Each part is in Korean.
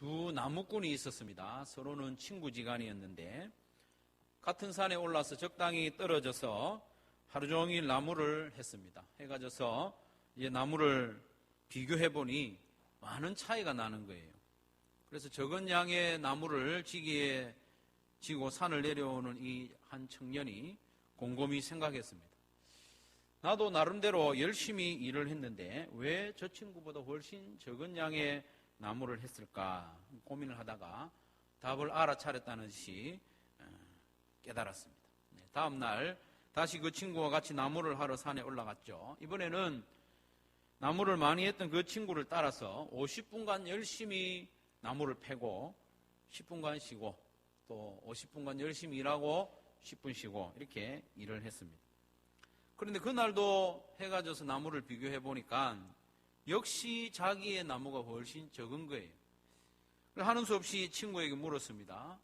두 나무꾼이 있었습니다. 서로는 친구지간이었는데 같은 산에 올라서 적당히 떨어져서 하루 종일 나무를 했습니다. 해가 져서 이제 나무를 비교해보니 많은 차이가 나는 거예요. 그래서 적은 양의 나무를 지기에 지고 산을 내려오는 이 한 청년이 곰곰이 생각했습니다. 나도 나름대로 열심히 일을 했는데 왜 저 친구보다 훨씬 적은 양의 나무를 했을까 고민을 하다가 답을 알아차렸다는 듯이 깨달았습니다. 다음 날 다시 그 친구와 같이 나무를 하러 산에 올라갔죠. 이번에는 나무를 많이 했던 그 친구를 따라서 50분간 열심히 나무를 패고 10분간 쉬고 또 50분간 열심히 일하고 10분 쉬고 이렇게 일을 했습니다. 그런데 그날도 해가 져서 나무를 비교해 보니까 역시 자기의 나무가 훨씬 적은 거예요. 하는 수 없이 친구에게 물었습니다.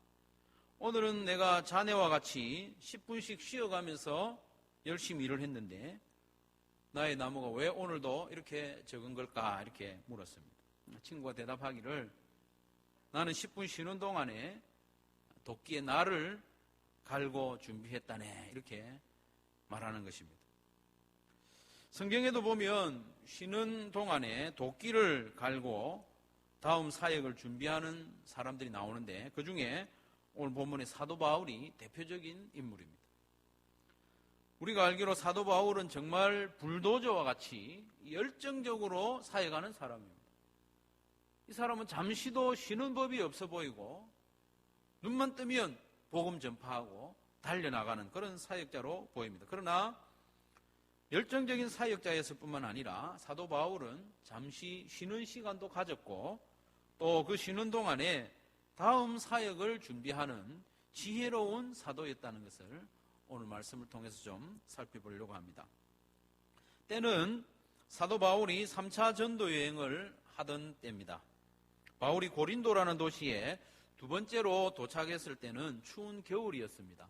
오늘은 내가 자네와 같이 10분씩 쉬어가면서 열심히 일을 했는데 나의 나무가 왜 오늘도 이렇게 적은 걸까? 이렇게 물었습니다. 친구가 대답하기를 나는 10분 쉬는 동안에 도끼에 날을 갈고 준비했다네 이렇게 말하는 것입니다. 성경에도 보면 쉬는 동안에 도끼를 갈고 다음 사역을 준비하는 사람들이 나오는데 그 중에 오늘 본문의 사도 바울이 대표적인 인물입니다. 우리가 알기로 사도 바울은 정말 불도저와 같이 열정적으로 사역하는 사람입니다. 이 사람은 잠시도 쉬는 법이 없어 보이고 눈만 뜨면 복음 전파하고 달려나가는 그런 사역자로 보입니다. 그러나 열정적인 사역자였을 뿐만 아니라 사도 바울은 잠시 쉬는 시간도 가졌고 또 그 쉬는 동안에 다음 사역을 준비하는 지혜로운 사도였다는 것을 오늘 말씀을 통해서 좀 살펴보려고 합니다. 때는 사도 바울이 3차 전도 여행을 하던 때입니다. 바울이 고린도라는 도시에 두 번째로 도착했을 때는 추운 겨울이었습니다.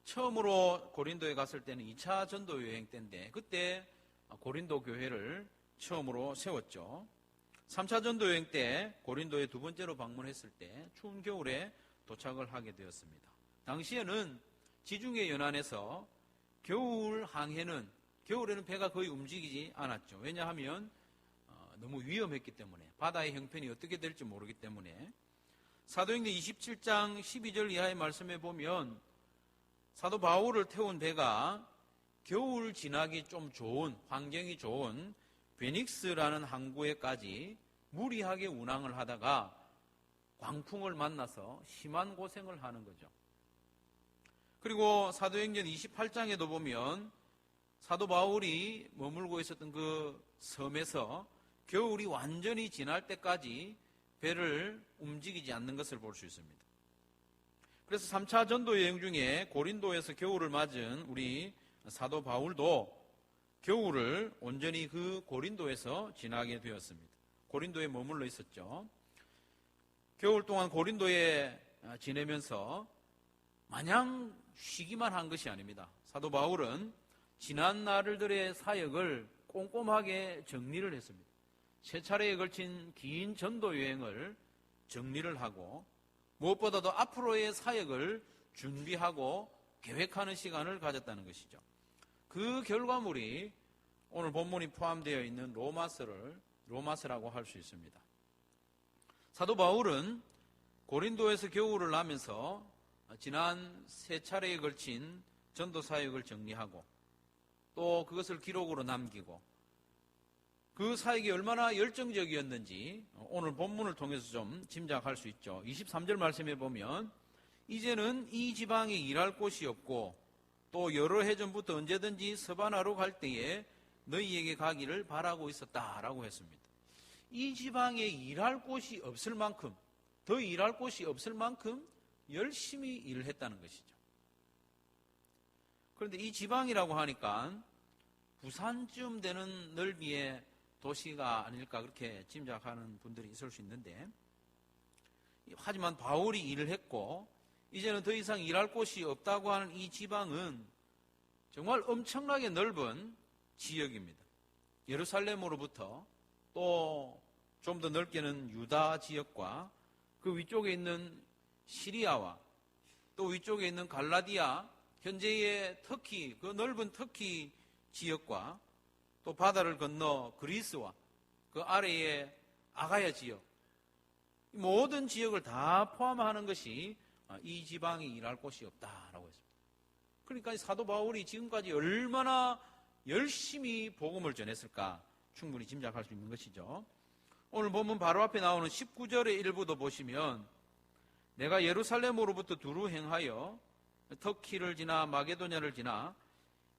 처음으로 고린도에 갔을 때는 2차 전도 여행 때인데 그때 고린도 교회를 처음으로 세웠죠. 3차 전도 여행 때 고린도에 두 번째로 방문했을 때 추운 겨울에 도착을 하게 되었습니다. 당시에는 지중해 연안에서 겨울에는 배가 거의 움직이지 않았죠. 왜냐하면 너무 위험했기 때문에 바다의 형편이 어떻게 될지 모르기 때문에 사도행전 27장 12절 이하의 말씀에 보면 사도 바울을 태운 배가 겨울 지나기 좀 좋은 환경이 좋은 베닉스라는 항구에까지 무리하게 운항을 하다가 광풍을 만나서 심한 고생을 하는 거죠. 그리고 사도행전 28장에도 보면 사도 바울이 머물고 있었던 그 섬에서 겨울이 완전히 지날 때까지 배를 움직이지 않는 것을 볼 수 있습니다. 그래서 3차 전도 여행 중에 고린도에서 겨울을 맞은 우리 사도 바울도 겨울을 온전히 그 고린도에서 지나게 되었습니다. 고린도에 머물러 있었죠. 겨울 동안 고린도에 지내면서 마냥 쉬기만 한 것이 아닙니다. 사도 바울은 지난 날들의 사역을 꼼꼼하게 정리를 했습니다. 세 차례에 걸친 긴 전도 여행을 정리를 하고 무엇보다도 앞으로의 사역을 준비하고 계획하는 시간을 가졌다는 것이죠. 그 결과물이 오늘 본문이 포함되어 있는 로마서라고 할 수 있습니다. 사도 바울은 고린도에서 겨울을 나면서 지난 세 차례에 걸친 전도 사역을 정리하고 또 그것을 기록으로 남기고 그 사역이 얼마나 열정적이었는지 오늘 본문을 통해서 좀 짐작할 수 있죠. 23절 말씀에 보면 이제는 이 지방에 일할 곳이 없고 또 여러 해 전부터 언제든지 서바나로 갈 때에 너희에게 가기를 바라고 있었다라고 했습니다. 이 지방에 일할 곳이 없을 만큼 더 일할 곳이 없을 만큼 열심히 일을 했다는 것이죠. 그런데 이 지방이라고 하니까 부산쯤 되는 넓이의 도시가 아닐까 그렇게 짐작하는 분들이 있을 수 있는데 하지만 바울이 일을 했고 이제는 더 이상 일할 곳이 없다고 하는 이 지방은 정말 엄청나게 넓은 지역입니다. 예루살렘으로부터 또 좀 더 넓게는 유다 지역과 그 위쪽에 있는 시리아와 또 위쪽에 있는 갈라디아, 현재의 터키, 그 넓은 터키 지역과 또 바다를 건너 그리스와 그 아래의 아가야 지역, 모든 지역을 다 포함하는 것이 이 지방이 일할 곳이 없다라고 했습니다. 그러니까 사도 바울이 지금까지 얼마나 열심히 복음을 전했을까 충분히 짐작할 수 있는 것이죠. 오늘 본문 바로 앞에 나오는 19절의 일부도 보시면 내가 예루살렘으로부터 두루 행하여 터키를 지나 마게도냐를 지나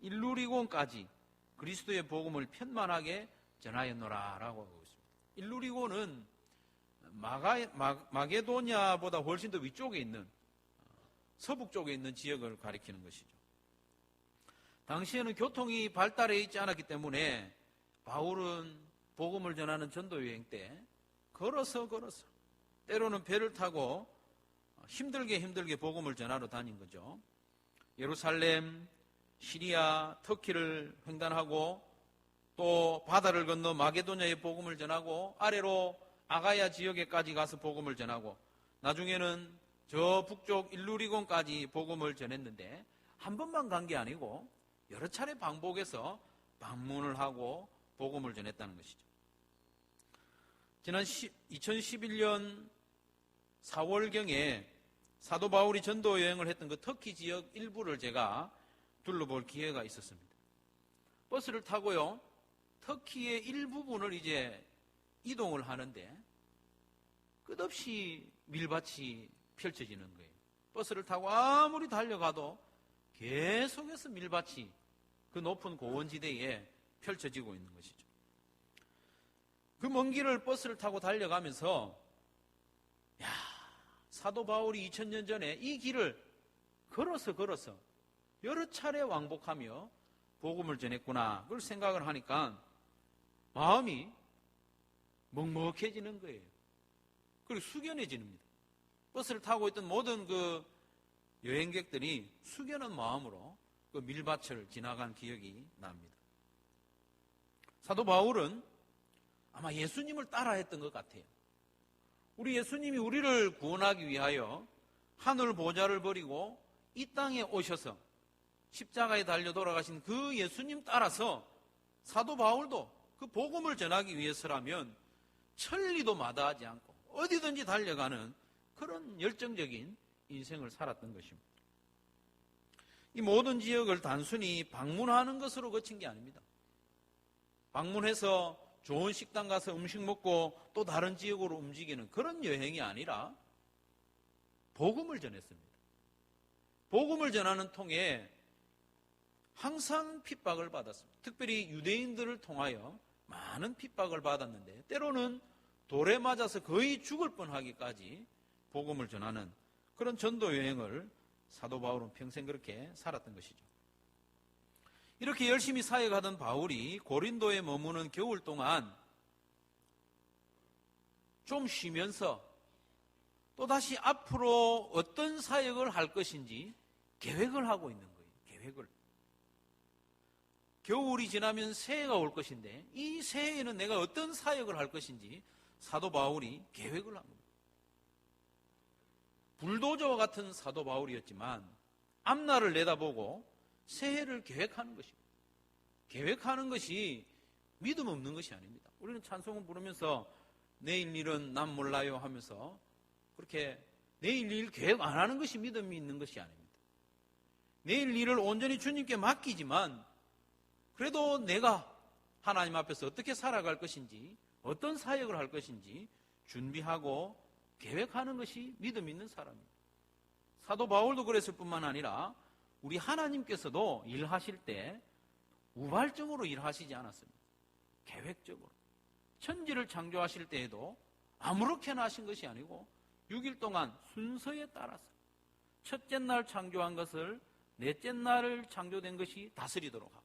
일루리곤까지 그리스도의 복음을 편만하게 전하였노라 라고 하고 있습니다. 일루리곤은 마게도냐보다 훨씬 더 위쪽에 있는 서북 쪽에 있는 지역을 가리키는 것이죠. 당시에는 교통이 발달해 있지 않았기 때문에 바울은 복음을 전하는 전도 여행 때 걸어서 때로는 배를 타고 힘들게 복음을 전하러 다닌 거죠. 예루살렘, 시리아, 터키를 횡단하고 또 바다를 건너 마게도냐의 복음을 전하고 아래로 아가야 지역에까지 가서 복음을 전하고 나중에는 저 북쪽 일루리곤까지 복음을 전했는데 한 번만 간 게 아니고 여러 차례 반복해서 방문을 하고 복음을 전했다는 것이죠. 지난 2011년 4월경에 사도 바울이 전도 여행을 했던 그 터키 지역 일부를 제가 둘러볼 기회가 있었습니다. 버스를 타고요, 터키의 일부분을 이제 이동을 하는데 끝없이 밀밭이 펼쳐지는 거예요. 버스를 타고 아무리 달려가도 계속해서 밀밭이 그 높은 고원지대에 펼쳐지고 있는 것이죠. 그 먼 길을 버스를 타고 달려가면서 사도 바울이 2000년 전에 이 길을 걸어서 여러 차례 왕복하며 복음을 전했구나 그걸 생각을 하니까 마음이 먹먹해지는 거예요. 그리고 숙연해집니다. 버스를 타고 있던 모든 그 여행객들이 숙연한 마음으로 그 밀밭을 지나간 기억이 납니다. 사도 바울은 아마 예수님을 따라했던 것 같아요. 우리 예수님이 우리를 구원하기 위하여 하늘 보좌를 버리고 이 땅에 오셔서 십자가에 달려 돌아가신 그 예수님 따라서 사도 바울도 그 복음을 전하기 위해서라면 천리도 마다하지 않고 어디든지 달려가는 그런 열정적인 인생을 살았던 것입니다. 이 모든 지역을 단순히 방문하는 것으로 그친 게 아닙니다. 방문해서 좋은 식당 가서 음식 먹고 또 다른 지역으로 움직이는 그런 여행이 아니라 복음을 전했습니다. 복음을 전하는 통에 항상 핍박을 받았습니다. 특별히 유대인들을 통하여 많은 핍박을 받았는데 때로는 돌에 맞아서 거의 죽을 뻔하기까지 복음을 전하는 그런 전도 여행을 사도 바울은 평생 그렇게 살았던 것이죠. 이렇게 열심히 사역하던 바울이 고린도에 머무는 겨울 동안 좀 쉬면서 또다시 앞으로 어떤 사역을 할 것인지 계획을 하고 있는 거예요. 계획을. 겨울이 지나면 새해가 올 것인데 이 새해에는 내가 어떤 사역을 할 것인지 사도 바울이 계획을 합니다. 불도저와 같은 사도 바울이었지만 앞날을 내다보고 새해를 계획하는 것입니다. 계획하는 것이 믿음 없는 것이 아닙니다. 우리는 찬송을 부르면서 내일 일은 난 몰라요 하면서 그렇게 내일 일 계획 안 하는 것이 믿음이 있는 것이 아닙니다. 내일 일을 온전히 주님께 맡기지만 그래도 내가 하나님 앞에서 어떻게 살아갈 것인지 어떤 사역을 할 것인지 준비하고 계획하는 것이 믿음 있는 사람입니다. 사도 바울도 그랬을 뿐만 아니라 우리 하나님께서도 일하실 때 우발적으로 일하시지 않았습니다. 계획적으로. 천지를 창조하실 때에도 아무렇게나 하신 것이 아니고 6일 동안 순서에 따라서 첫째 날 창조한 것을 넷째 날 창조된 것이 다스리도록 하고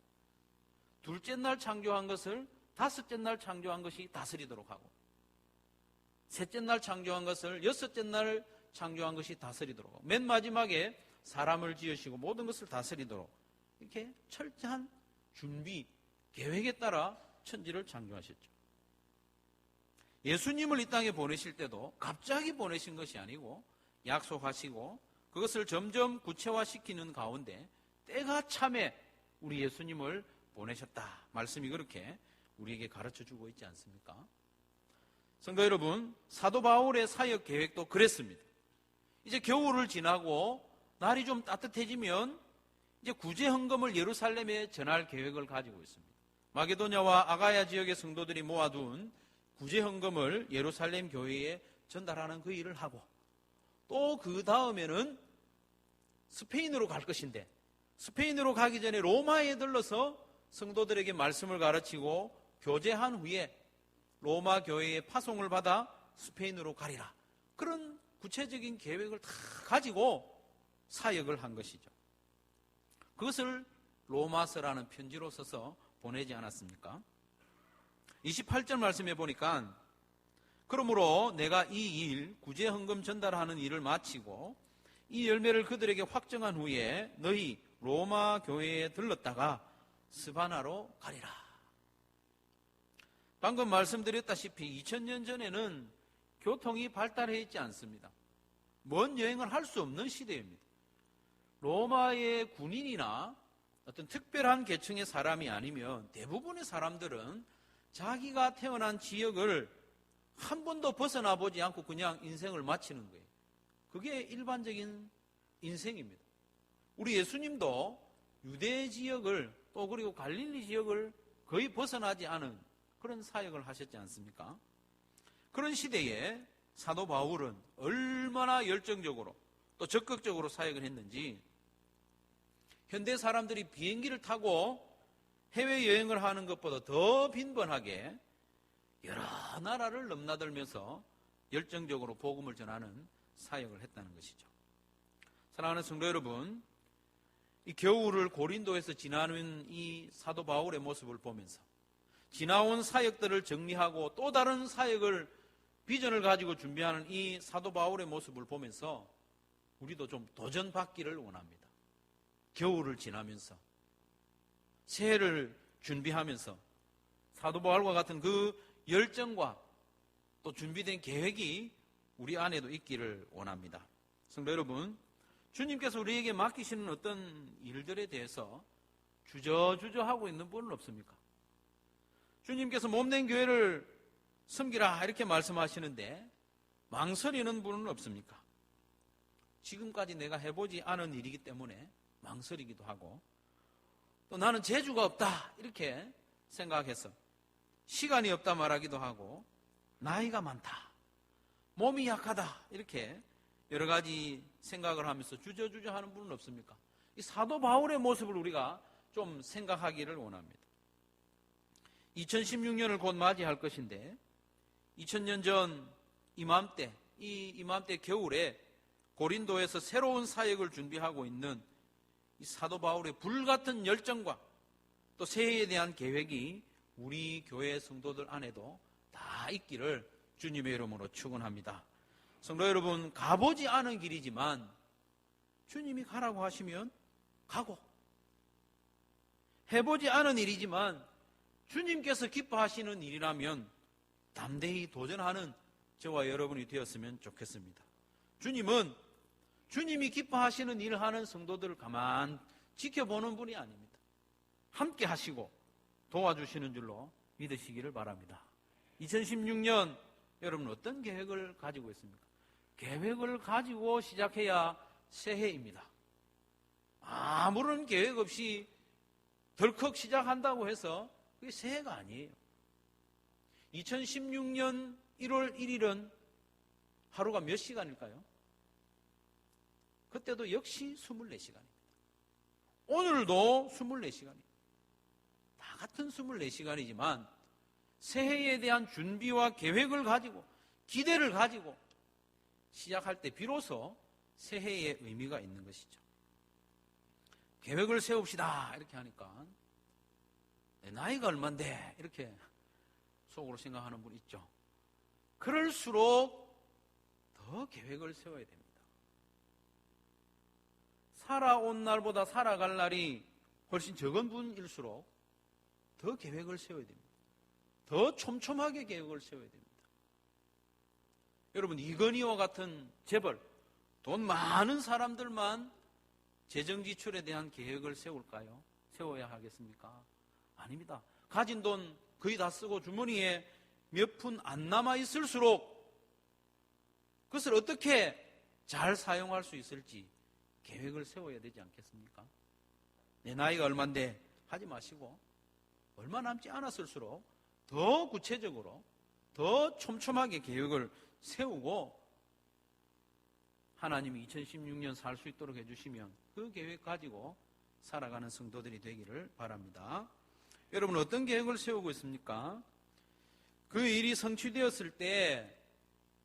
둘째 날 창조한 것을 다섯째 날 창조한 것이 다스리도록 하고 셋째 날 창조한 것을 여섯째 날 창조한 것이 다스리도록 하고 맨 마지막에 사람을 지으시고 모든 것을 다스리도록 이렇게 철저한 준비, 계획에 따라 천지를 창조하셨죠. 예수님을 이 땅에 보내실 때도 갑자기 보내신 것이 아니고 약속하시고 그것을 점점 구체화시키는 가운데 때가 참에 우리 예수님을 보내셨다. 말씀이 그렇게 우리에게 가르쳐주고 있지 않습니까? 성도 여러분, 사도 바울의 사역 계획도 그랬습니다. 이제 겨울을 지나고 날이 좀 따뜻해지면 이제 구제 헌금을 예루살렘에 전할 계획을 가지고 있습니다. 마게도냐와 아가야 지역의 성도들이 모아둔 구제 헌금을 예루살렘 교회에 전달하는 그 일을 하고 또 그 다음에는 스페인으로 갈 것인데 스페인으로 가기 전에 로마에 들러서 성도들에게 말씀을 가르치고 교제한 후에 로마 교회의 파송을 받아 스페인으로 가리라. 그런 구체적인 계획을 다 가지고 사역을 한 것이죠. 그것을 로마서라는 편지로 써서 보내지 않았습니까? 28절 말씀해 보니까 그러므로 내가 이 일, 구제 헌금 전달하는 일을 마치고 이 열매를 그들에게 확정한 후에 너희 로마 교회에 들렀다가 스바나로 가리라. 방금 말씀드렸다시피 2000년 전에는 교통이 발달해 있지 않습니다. 먼 여행을 할 수 없는 시대입니다. 로마의 군인이나 어떤 특별한 계층의 사람이 아니면 대부분의 사람들은 자기가 태어난 지역을 한 번도 벗어나 보지 않고 그냥 인생을 마치는 거예요. 그게 일반적인 인생입니다. 우리 예수님도 유대 지역을 또 그리고 갈릴리 지역을 거의 벗어나지 않은 그런 사역을 하셨지 않습니까? 그런 시대에 사도 바울은 얼마나 열정적으로 또 적극적으로 사역을 했는지 현대 사람들이 비행기를 타고 해외여행을 하는 것보다 더 빈번하게 여러 나라를 넘나들면서 열정적으로 복음을 전하는 사역을 했다는 것이죠. 사랑하는 성도 여러분, 이 겨울을 고린도에서 지나는 이 사도 바울의 모습을 보면서 지나온 사역들을 정리하고 또 다른 사역을 비전을 가지고 준비하는 이 사도 바울의 모습을 보면서 우리도 좀 도전받기를 원합니다. 겨울을 지나면서 새해를 준비하면서 사도 바울과 같은 그 열정과 또 준비된 계획이 우리 안에도 있기를 원합니다. 성도 여러분, 주님께서 우리에게 맡기시는 어떤 일들에 대해서 주저하고 있는 분은 없습니까? 주님께서 몸된 교회를 섬기라 이렇게 말씀하시는데 망설이는 분은 없습니까? 지금까지 내가 해보지 않은 일이기 때문에 망설이기도 하고 또 나는 재주가 없다 이렇게 생각해서 시간이 없다 말하기도 하고 나이가 많다, 몸이 약하다 이렇게 여러 가지 생각을 하면서 주저하는 분은 없습니까? 이 사도 바울의 모습을 우리가 좀 생각하기를 원합니다. 2016년을 곧 맞이할 것인데 2000년 전 이맘때, 이 이맘때 겨울에 고린도에서 새로운 사역을 준비하고 있는 이 사도 바울의 불같은 열정과 또 새해에 대한 계획이 우리 교회 성도들 안에도 다 있기를 주님의 이름으로 축원합니다. 성도 여러분, 가보지 않은 길이지만 주님이 가라고 하시면 가고, 해보지 않은 일이지만 주님께서 기뻐하시는 일이라면 담대히 도전하는 저와 여러분이 되었으면 좋겠습니다. 주님은 주님이 기뻐하시는 일을 하는 성도들을 가만 지켜보는 분이 아닙니다. 함께 하시고 도와주시는 줄로 믿으시기를 바랍니다. 2016년 여러분 어떤 계획을 가지고 있습니까? 계획을 가지고 시작해야 새해입니다. 아무런 계획 없이 덜컥 시작한다고 해서 그게 새해가 아니에요. 2016년 1월 1일은 하루가 몇 시간일까요? 그때도 역시 24시간입니다. 오늘도 24시간입니다. 다 같은 24시간이지만 새해에 대한 준비와 계획을 가지고 기대를 가지고 시작할 때 비로소 새해의 의미가 있는 것이죠. 계획을 세웁시다 이렇게 하니까 내 나이가 얼만데 이렇게 속으로 생각하는 분 있죠. 그럴수록 더 계획을 세워야 됩니다. 살아온 날보다 살아갈 날이 훨씬 적은 분일수록 더 계획을 세워야 됩니다. 더 촘촘하게 계획을 세워야 됩니다. 여러분, 이건희와 같은 재벌, 돈 많은 사람들만 재정 지출에 대한 계획을 세울까요? 세워야 하겠습니까? 아닙니다. 가진 돈 거의 다 쓰고 주머니에 몇 푼 안 남아 있을수록 그것을 어떻게 잘 사용할 수 있을지 계획을 세워야 되지 않겠습니까? 내 나이가 얼만데 하지 마시고 얼마 남지 않았을수록 더 구체적으로 더 촘촘하게 계획을 세우고 하나님이 2016년 살 수 있도록 해주시면 그 계획 가지고 살아가는 성도들이 되기를 바랍니다. 여러분, 어떤 계획을 세우고 있습니까? 그 일이 성취되었을 때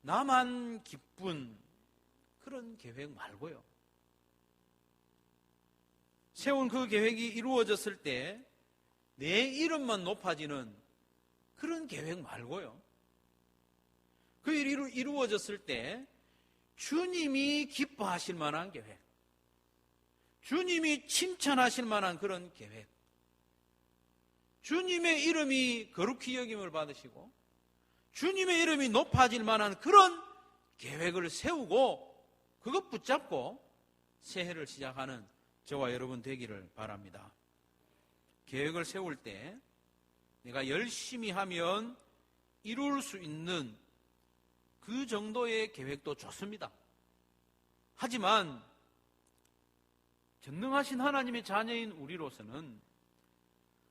나만 기쁜 그런 계획 말고요. 세운 그 계획이 이루어졌을 때 내 이름만 높아지는 그런 계획 말고요. 그 일이 이루어졌을 때 주님이 기뻐하실 만한 계획, 주님이 칭찬하실 만한 그런 계획, 주님의 이름이 거룩히 여김을 받으시고 주님의 이름이 높아질 만한 그런 계획을 세우고 그것 붙잡고 새해를 시작하는 저와 여러분 되기를 바랍니다. 계획을 세울 때 내가 열심히 하면 이룰 수 있는 그 정도의 계획도 좋습니다. 하지만 전능하신 하나님의 자녀인 우리로서는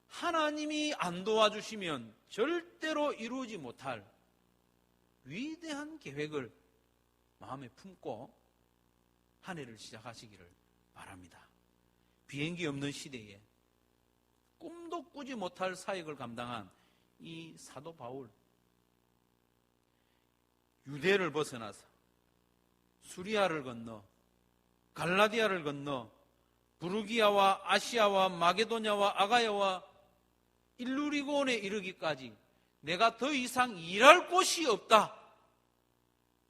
하나님이 안 도와주시면 절대로 이루지 못할 위대한 계획을 마음에 품고 한 해를 시작하시기를 바랍니다. 비행기 없는 시대에 꿈도 꾸지 못할 사역을 감당한 이 사도 바울, 유대를 벗어나서 수리아를 건너 갈라디아를 건너 부르기아와 아시아와 마게도냐와 아가야와 일루리곤에 이르기까지 내가 더 이상 일할 곳이 없다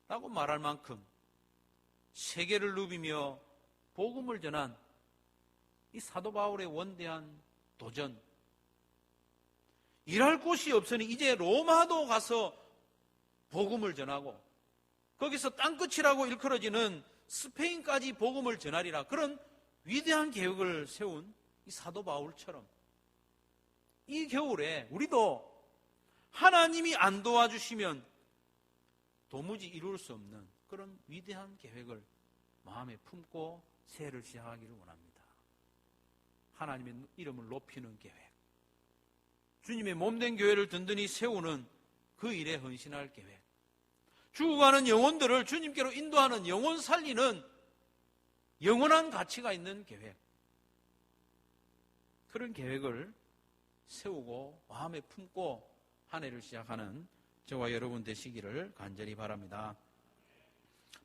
라고 말할 만큼 세계를 누비며 복음을 전한 이 사도 바울의 원대한 도전, 일할 곳이 없으니 이제 로마도 가서 복음을 전하고 거기서 땅끝이라고 일컬어지는 스페인까지 복음을 전하리라, 그런 위대한 계획을 세운 이 사도 바울처럼 이 겨울에 우리도 하나님이 안 도와주시면 도무지 이룰 수 없는 그런 위대한 계획을 마음에 품고 새해를 시작하기를 원합니다. 하나님의 이름을 높이는 계획, 주님의 몸된 교회를 든든히 세우는 그 일에 헌신할 계획, 죽어가는 영혼들을 주님께로 인도하는 영혼 살리는 영원한 가치가 있는 계획, 그런 계획을 세우고 마음에 품고 한 해를 시작하는 저와 여러분 되시기를 간절히 바랍니다.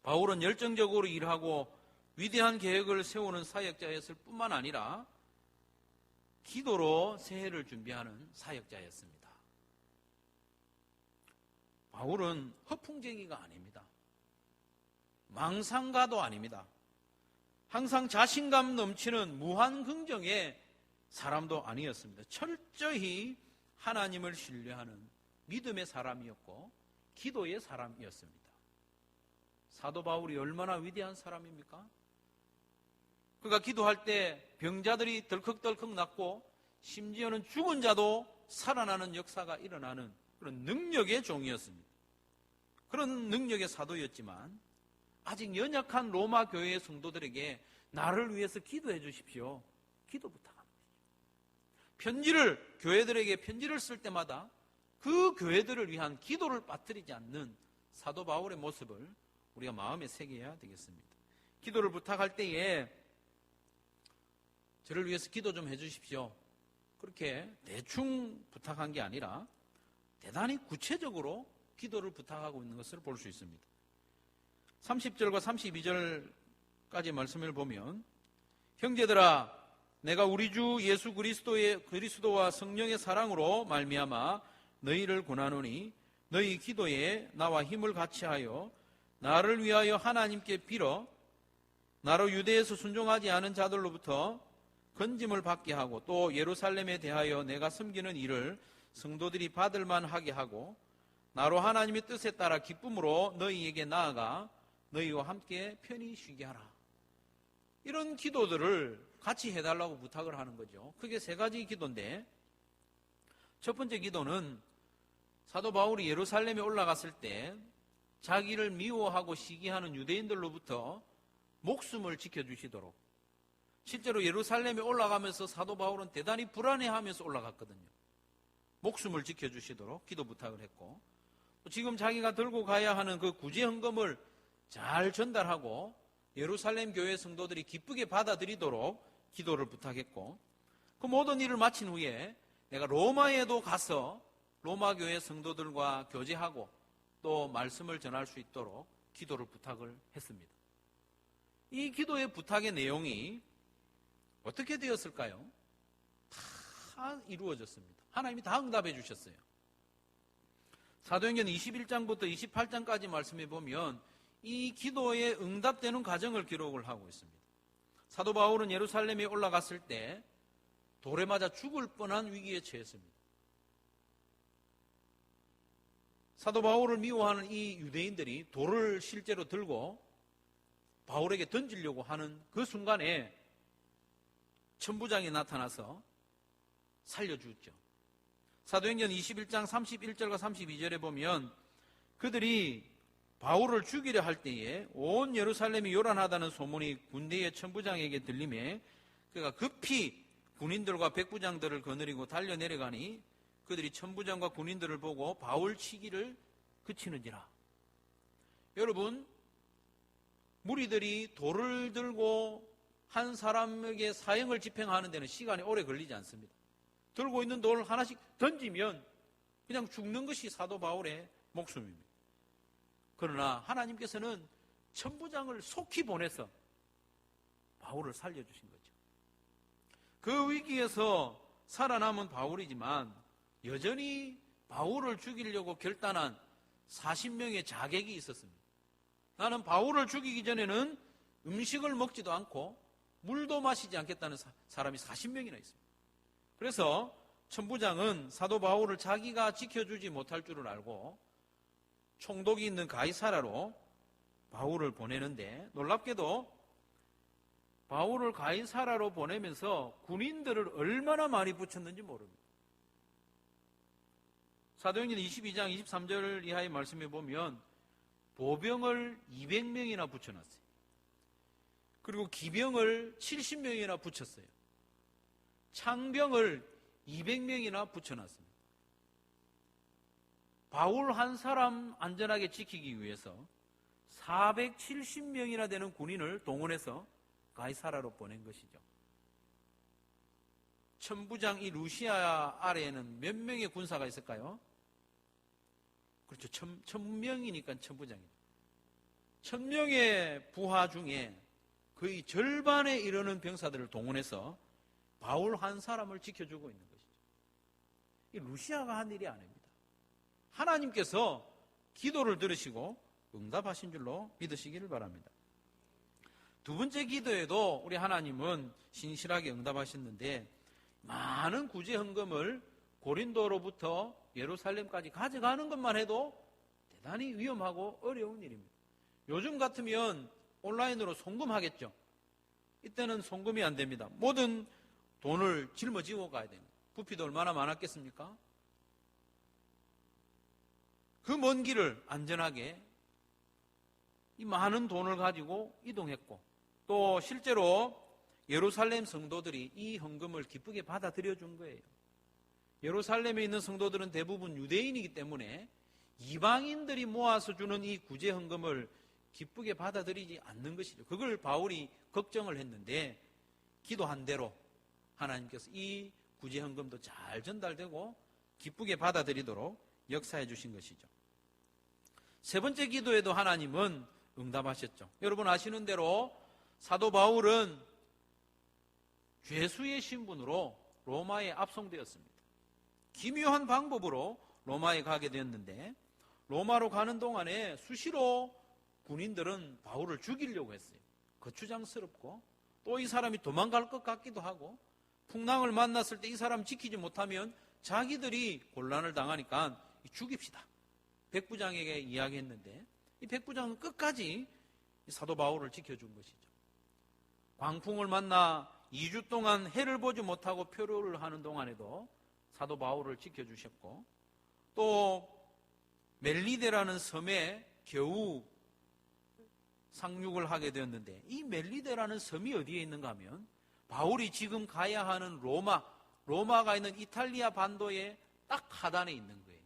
바울은 열정적으로 일하고 위대한 계획을 세우는 사역자였을 뿐만 아니라 기도로 새해를 준비하는 사역자였습니다. 바울은 허풍쟁이가 아닙니다. 망상가도 아닙니다. 항상 자신감 넘치는 무한 긍정의 사람도 아니었습니다. 철저히 하나님을 신뢰하는 믿음의 사람이었고 기도의 사람이었습니다. 사도 바울이 얼마나 위대한 사람입니까? 그가 기도할 때 병자들이 덜컥덜컥 낫고 심지어는 죽은 자도 살아나는 역사가 일어나는 그런 능력의 종이었습니다. 그런 능력의 사도였지만 아직 연약한 로마 교회의 성도들에게 나를 위해서 기도해 주십시오, 기도 부탁합니다. 편지를, 교회들에게 편지를 쓸 때마다 그 교회들을 위한 기도를 빠뜨리지 않는 사도 바울의 모습을 우리가 마음에 새겨야 되겠습니다. 기도를 부탁할 때에 저를 위해서 기도 좀 해주십시오, 그렇게 대충 부탁한 게 아니라 대단히 구체적으로 기도를 부탁하고 있는 것을 볼 수 있습니다. 30절과 32절까지 말씀을 보면, 형제들아, 내가 우리 주 예수 그리스도와 성령의 사랑으로 말미암아 너희를 권하노니 너희 기도에 나와 힘을 같이하여 나를 위하여 하나님께 빌어 나로 유대에서 순종하지 않은 자들로부터 건짐을 받게 하고 또 예루살렘에 대하여 내가 섬기는 일을 성도들이 받을 만하게 하고 나로 하나님의 뜻에 따라 기쁨으로 너희에게 나아가 너희와 함께 편히 쉬게 하라. 이런 기도들을 같이 해달라고 부탁을 하는 거죠. 크게 세 가지 기도인데, 첫 번째 기도는 사도 바울이 예루살렘에 올라갔을 때 자기를 미워하고 시기하는 유대인들로부터 목숨을 지켜주시도록. 실제로 예루살렘에 올라가면서 사도 바울은 대단히 불안해하면서 올라갔거든요. 목숨을 지켜주시도록 기도 부탁을 했고, 지금 자기가 들고 가야 하는 그 구제 헌금을 잘 전달하고 예루살렘 교회 성도들이 기쁘게 받아들이도록 기도를 부탁했고, 그 모든 일을 마친 후에 내가 로마에도 가서 로마 교회 성도들과 교제하고 또 말씀을 전할 수 있도록 기도를 부탁을 했습니다. 이 기도의 부탁의 내용이 어떻게 되었을까요? 다 이루어졌습니다. 하나님이 다 응답해 주셨어요. 사도행전 21장부터 28장까지 말씀해 보면 이 기도에 응답되는 과정을 기록을 하고 있습니다. 사도 바울은 예루살렘에 올라갔을 때 돌에 맞아 죽을 뻔한 위기에 처했습니다. 사도 바울을 미워하는 이 유대인들이 돌을 실제로 들고 바울에게 던지려고 하는 그 순간에 천부장이 나타나서 살려주었죠. 사도행전 21장 31절과 32절에 보면 그들이 바울을 죽이려 할 때에 온 예루살렘이 요란하다는 소문이 군대의 천부장에게 들림에 그가 급히 군인들과 백부장들을 거느리고 달려 내려가니 그들이 천부장과 군인들을 보고 바울 치기를 그치는지라. 여러분, 무리들이 돌을 들고 한 사람에게 사형을 집행하는 데는 시간이 오래 걸리지 않습니다. 들고 있는 돌을 하나씩 던지면 그냥 죽는 것이 사도 바울의 목숨입니다. 그러나 하나님께서는 천부장을 속히 보내서 바울을 살려주신 거죠. 그 위기에서 살아남은 바울이지만 여전히 바울을 죽이려고 결단한 40명의 자객이 있었습니다. 나는 바울을 죽이기 전에는 음식을 먹지도 않고 물도 마시지 않겠다는 사람이 40명이나 있습니다. 그래서 천부장은 사도 바울을 자기가 지켜주지 못할 줄을 알고 총독이 있는 가이사라로 바울을 보내는데, 놀랍게도 바울을 가이사라로 보내면서 군인들을 얼마나 많이 붙였는지 모릅니다. 사도행전 22장 23절 이하의 말씀에 보면 보병을 200명이나 붙여놨어요. 그리고 기병을 70명이나 붙였어요. 창병을 200명이나 붙여놨습니다. 바울 한 사람 안전하게 지키기 위해서 470명이나 되는 군인을 동원해서 가이사라로 보낸 것이죠. 천부장 이 루시아 아래에는 몇 명의 군사가 있을까요? 그렇죠. 1000명이니까 천부장이죠. 1000명의 부하 중에 거의 절반에 이르는 병사들을 동원해서 바울 한 사람을 지켜주고 있는 것이죠. 이 루시아가 한 일이 아닙니다. 하나님께서 기도를 들으시고 응답하신 줄로 믿으시기를 바랍니다. 두 번째 기도에도 우리 하나님은 신실하게 응답하셨는데, 많은 구제 헌금을 고린도로부터 예루살렘까지 가져가는 것만 해도 대단히 위험하고 어려운 일입니다. 요즘 같으면 온라인으로 송금하겠죠. 이때는 송금이 안 됩니다. 모든 돈을 짊어지고 가야 됩니다. 부피도 얼마나 많았겠습니까? 그 먼 길을 안전하게 이 많은 돈을 가지고 이동했고, 또 실제로 예루살렘 성도들이 이 헌금을 기쁘게 받아들여 준 거예요. 예루살렘에 있는 성도들은 대부분 유대인이기 때문에 이방인들이 모아서 주는 이 구제 헌금을 기쁘게 받아들이지 않는 것이죠. 그걸 바울이 걱정을 했는데 기도한 대로 하나님께서 이 구제 헌금도 잘 전달되고 기쁘게 받아들이도록 역사해 주신 것이죠. 세 번째 기도에도 하나님은 응답하셨죠. 여러분 아시는 대로 사도 바울은 죄수의 신분으로 로마에 압송되었습니다. 기묘한 방법으로 로마에 가게 되었는데, 로마로 가는 동안에 수시로 군인들은 바울을 죽이려고 했어요. 거추장스럽고 또 이 사람이 도망갈 것 같기도 하고, 풍랑을 만났을 때 이 사람 지키지 못하면 자기들이 곤란을 당하니까 죽입시다. 백부장에게 이야기했는데 이 백부장은 끝까지 사도 바울을 지켜준 것이죠. 광풍을 만나 2주 동안 해를 보지 못하고 표류를 하는 동안에도 사도 바울을 지켜주셨고, 또 멜리데라는 섬에 겨우 상륙을 하게 되었는데, 이 멜리데라는 섬이 어디에 있는가 하면 바울이 지금 가야 하는 로마가 있는 이탈리아 반도의 딱 하단에 있는 거예요.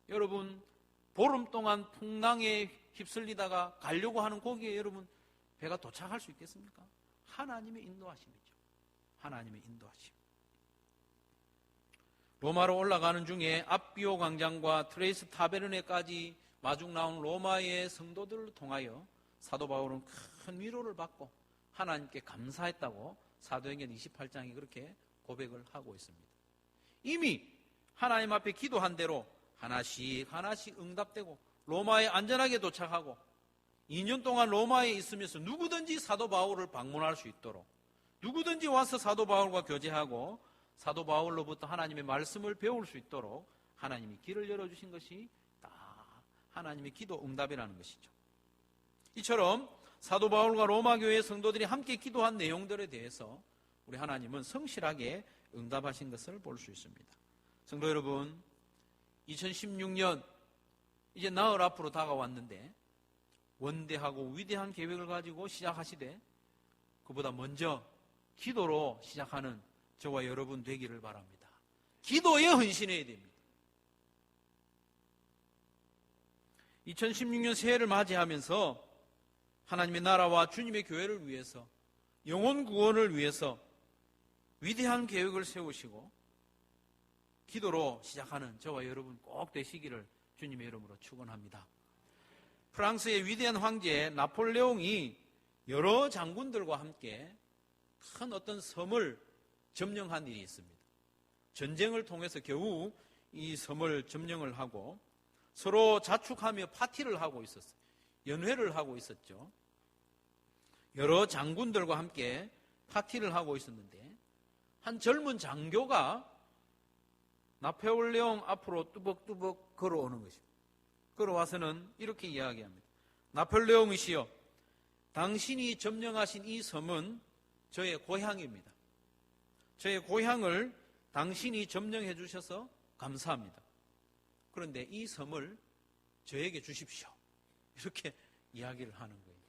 여러분, 보름 동안 풍랑에 휩쓸리다가 가려고 하는 거기에 여러분 배가 도착할 수 있겠습니까? 하나님의 인도하심이죠. 하나님의 인도하심. 로마로 올라가는 중에 앞비오 광장과 트레이스 타베르네까지 마중 나온 로마의 성도들을 통하여 사도 바울은 큰 위로를 받고 하나님께 감사했다고 사도행전 28장이 그렇게 고백을 하고 있습니다. 이미 하나님 앞에 기도한 대로 하나씩 응답되고 로마에 안전하게 도착하고 2년 동안 로마에 있으면서 누구든지 사도 바울을 방문할 수 있도록, 누구든지 와서 사도 바울과 교제하고 사도 바울로부터 하나님의 말씀을 배울 수 있도록 하나님이 길을 열어주신 것이 다 하나님의 기도 응답이라는 것이죠. 이처럼 사도 바울과 로마 교회의 성도들이 함께 기도한 내용들에 대해서 우리 하나님은 성실하게 응답하신 것을 볼 수 있습니다. 성도 여러분, 2016년 이제 나흘 앞으로 다가왔는데 원대하고 위대한 계획을 가지고 시작하시되 그보다 먼저 기도로 시작하는 저와 여러분 되기를 바랍니다. 기도에 헌신해야 됩니다. 2016년 새해를 맞이하면서 하나님의 나라와 주님의 교회를 위해서, 영혼 구원을 위해서 위대한 계획을 세우시고 기도로 시작하는 저와 여러분 꼭 되시기를 주님의 이름으로 축원합니다. 프랑스의 위대한 황제 나폴레옹이 여러 장군들과 함께 큰 어떤 섬을 점령한 일이 있습니다. 전쟁을 통해서 겨우 이 섬을 점령을 하고 서로 자축하며 파티를 하고 있었어요. 연회를 하고 있었죠. 여러 장군들과 함께 파티를 하고 있었는데 한 젊은 장교가 나폴레옹 앞으로 뚜벅뚜벅 걸어오는 것입니다. 걸어와서는 이렇게 이야기합니다. 나폴레옹이시여, 당신이 점령하신 이 섬은 저의 고향입니다. 저의 고향을 당신이 점령해 주셔서 감사합니다. 그런데 이 섬을 저에게 주십시오. 이렇게 이야기를 하는 거예요.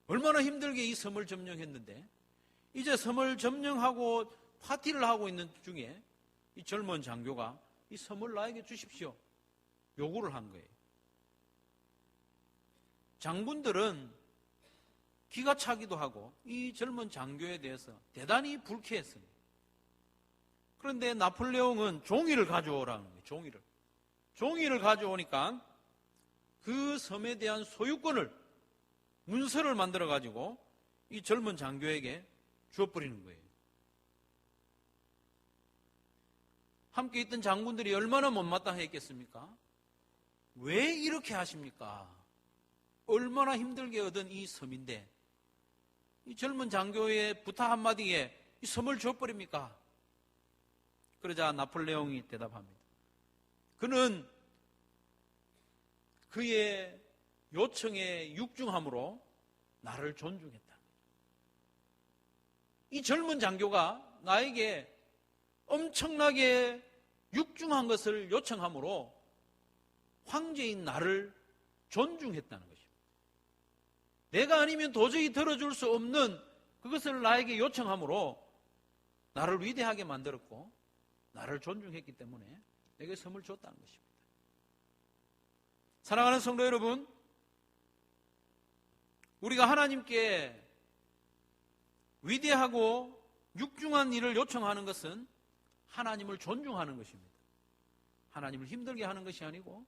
얼마나 힘들게 이 섬을 점령했는데 이제 섬을 점령하고 파티를 하고 있는 중에 이 젊은 장교가 이 섬을 나에게 주십시오. 요구를 한 거예요. 장군들은 기가 차기도 하고 이 젊은 장교에 대해서 대단히 불쾌했습니다. 그런데 나폴레옹은 종이를 가져오라는 거예요. 종이를 가져오니까 그 섬에 대한 소유권을 문서를 만들어 가지고 이 젊은 장교에게 주어버리는 거예요. 함께 있던 장군들이 얼마나 못마땅했겠습니까? 왜 이렇게 하십니까? 얼마나 힘들게 얻은 이 섬인데 이 젊은 장교의 부탁 한마디에 이 섬을 줘버립니까? 그러자 나폴레옹이 대답합니다. 그는 그의 요청에 육중함으로 나를 존중했다. 이 젊은 장교가 나에게 엄청나게 육중한 것을 요청함으로 황제인 나를 존중했다는 것입니다. 내가 아니면 도저히 들어줄 수 없는 그것을 나에게 요청함으로 나를 위대하게 만들었고 나를 존중했기 때문에 내게 섬을 줬다는 것입니다. 사랑하는 성도 여러분, 우리가 하나님께 위대하고 육중한 일을 요청하는 것은 하나님을 존중하는 것입니다. 하나님을 힘들게 하는 것이 아니고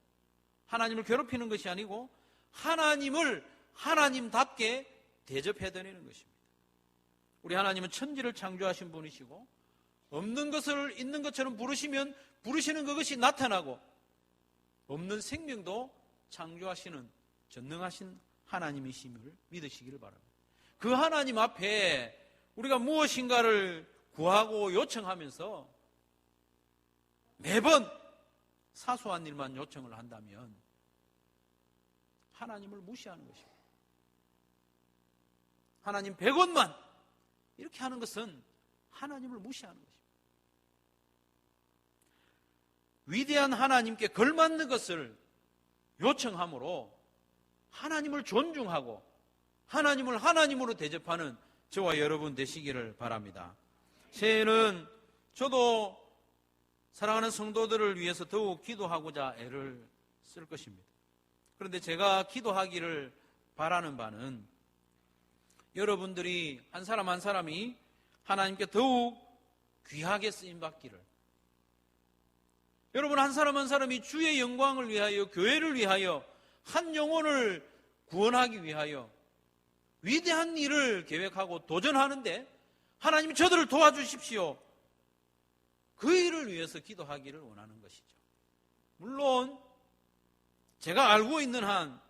하나님을 괴롭히는 것이 아니고 하나님을 하나님답게 대접해드리는 것입니다. 우리 하나님은 천지를 창조하신 분이시고 없는 것을 있는 것처럼 부르시면 부르시는 그것이 나타나고 없는 생명도 창조하시는 전능하신 하나님이심을 믿으시기를 바랍니다. 그 하나님 앞에 우리가 무엇인가를 구하고 요청하면서 매번 사소한 일만 요청을 한다면 하나님을 무시하는 것입니다. 하나님 100원만 이렇게 하는 것은 하나님을 무시하는 것입니다. 위대한 하나님께 걸맞는 것을 요청함으로 하나님을 존중하고 하나님을 하나님으로 대접하는 저와 여러분 되시기를 바랍니다. 새해에는 저도 사랑하는 성도들을 위해서 더욱 기도하고자 애를 쓸 것입니다. 그런데 제가 기도하기를 바라는 바는 여러분들이 한 사람 한 사람이 하나님께 더욱 귀하게 쓰임받기를, 여러분 한 사람 한 사람이 주의 영광을 위하여, 교회를 위하여, 한 영혼을 구원하기 위하여 위대한 일을 계획하고 도전하는데 하나님이 저들을 도와주십시오. 그 일을 위해서 기도하기를 원하는 것이죠. 물론 제가 알고 있는 한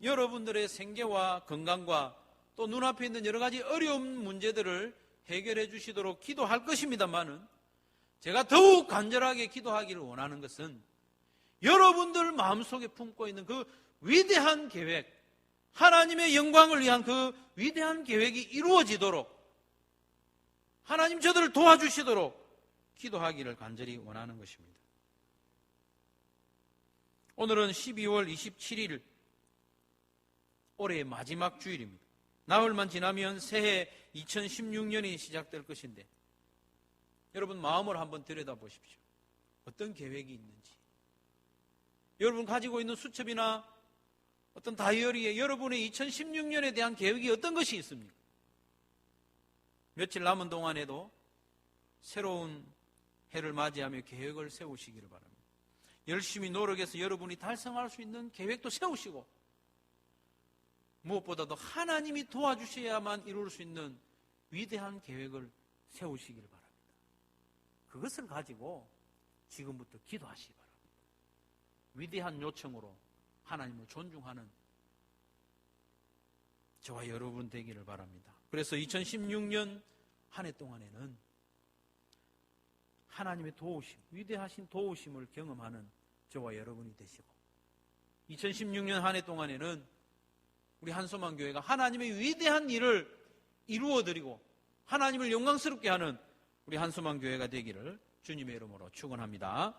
여러분들의 생계와 건강과 또 눈앞에 있는 여러 가지 어려운 문제들을 해결해 주시도록 기도할 것입니다만은, 제가 더욱 간절하게 기도하기를 원하는 것은 여러분들 마음속에 품고 있는 그 위대한 계획, 하나님의 영광을 위한 그 위대한 계획이 이루어지도록 하나님 저들을 도와주시도록 기도하기를 간절히 원하는 것입니다. 오늘은 12월 27일 올해의 마지막 주일입니다. 나흘만 지나면 새해 2016년이 시작될 것인데 여러분 마음을 한번 들여다보십시오. 어떤 계획이 있는지, 여러분 가지고 있는 수첩이나 어떤 다이어리에 여러분의 2016년에 대한 계획이 어떤 것이 있습니까? 며칠 남은 동안에도 새로운 해를 맞이하며 계획을 세우시기를 바랍니다. 열심히 노력해서 여러분이 달성할 수 있는 계획도 세우시고, 무엇보다도 하나님이 도와주셔야만 이룰 수 있는 위대한 계획을 세우시기를 바랍니다. 그것을 가지고 지금부터 기도하시기 바랍니다. 위대한 요청으로 하나님을 존중하는 저와 여러분 되기를 바랍니다. 그래서 2016년 한 해 동안에는 하나님의 도우심, 위대하신 도우심을 경험하는 저와 여러분이 되시고, 2016년 한 해 동안에는 우리 한소망교회가 하나님의 위대한 일을 이루어드리고 하나님을 영광스럽게 하는 우리 한소망교회가 되기를 주님의 이름으로 축원합니다.